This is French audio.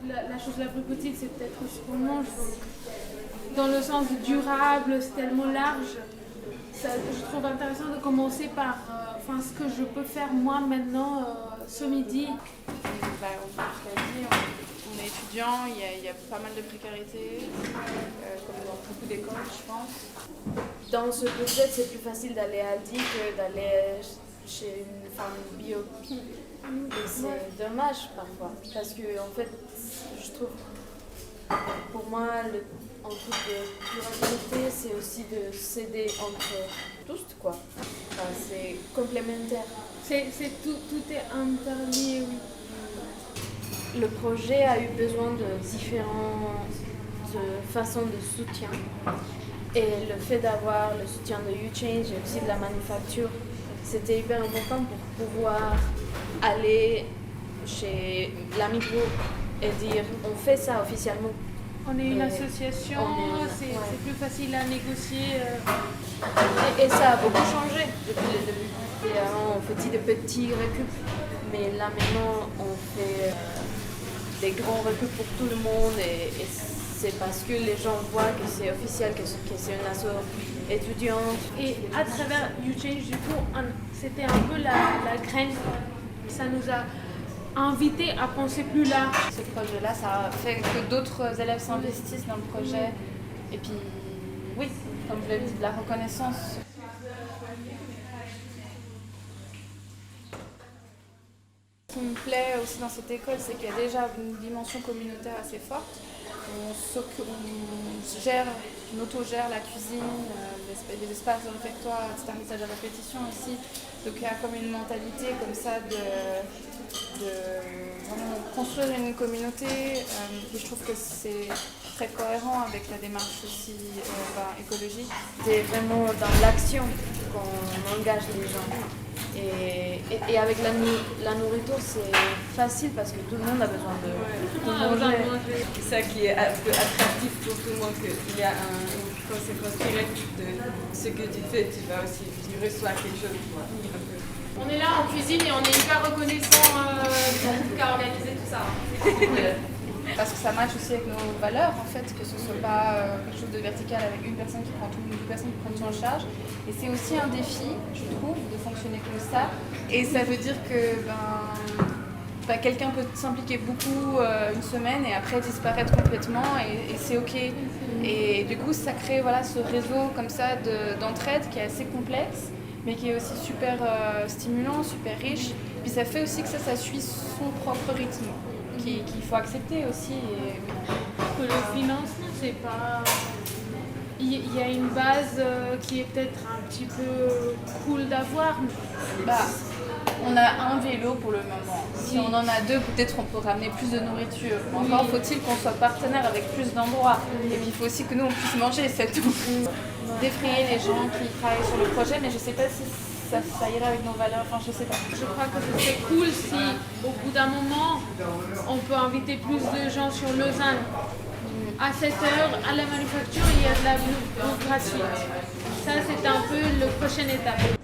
la chose la plus petite, c'est peut-être ce qu'on mange. Donc, dans le sens durable, c'est tellement large. Je trouve intéressant de commencer par ce que je peux faire moi maintenant ce midi. Comme je l'ai dit, on est étudiant, il y a pas mal de précarité, comme dans beaucoup d'écoles, je pense. Dans ce budget, c'est plus facile d'aller à Aldi que d'aller chez une femme bio. Et c'est dommage parfois, parce que en fait, je trouve, pour moi, un truc de durabilité, c'est aussi de s'aider entre tous, quoi. Enfin, c'est complémentaire. Tout est interlié, oui. Le projet a eu besoin de différentes façons de soutien. Et le fait d'avoir le soutien de YouChange et aussi de la manufacture, c'était hyper important pour pouvoir aller chez l'Amigo et dire on fait ça officiellement. On est une association, c'est plus facile à négocier. Et ça a beaucoup changé depuis le début. Et avant, on faisait de petits récup, mais là maintenant, on fait des grands récup pour tout le monde. Et c'est parce que les gens voient que c'est officiel, que c'est une asso étudiante. Et à travers YouChange, du coup, c'était un peu la graine. Ça nous a invités à penser plus large. Ce projet-là, ça fait que d'autres élèves s'investissent dans le projet. Et puis, oui, comme je l'ai dit, de la reconnaissance. Ce qui me plaît aussi dans cette école, c'est qu'il y a déjà une dimension communautaire assez forte. On autogère la cuisine, les espaces de réfectoire, etc., les salles de répétition aussi. Donc il y a comme une mentalité comme ça de vraiment construire une communauté. Et je trouve que c'est très cohérent avec la démarche aussi écologique. C'est vraiment dans l'action qu'on engage les gens. Et avec la nourriture, c'est facile parce que tout le monde a besoin de manger. C'est ça qui est un peu attractif pour tout le monde, qu'il y a une conséquence directe de ce que tu fais. Tu reçois quelque chose. On est là en cuisine et on est hyper reconnaissant qui a organisé tout ça. Parce que ça matche aussi avec nos valeurs, en fait, que ce soit pas quelque chose de vertical avec une personne qui prend tout, une personne qui prend tout en charge. Et c'est aussi un défi, je trouve, de fonctionner comme ça. Et ça veut dire que quelqu'un peut s'impliquer beaucoup une semaine et après disparaître complètement et c'est ok. Et du coup, ça crée ce réseau comme ça d'entraide qui est assez complexe, mais qui est aussi super stimulant, super riche. Puis ça fait aussi que ça suit son propre rythme. Qu'il faut accepter aussi. Que le financement, c'est pas... Il y a une base qui est peut-être un petit peu cool d'avoir. On a un vélo pour le moment. Si on en a deux, peut-être on peut ramener plus de nourriture. Encore faut-il qu'on soit partenaire avec plus d'endroits. Et puis il faut aussi que nous on puisse manger, c'est tout. Défrayer les gens qui travaillent sur le projet, mais je sais pas si ça irait avec nos valeurs, je sais pas. Je crois que ce serait cool si, au bout d'un moment, on peut inviter plus de gens sur Lausanne. À 7h, à la manufacture, il y a de la bouffe gratuite. Ça, c'est un peu la prochaine étape.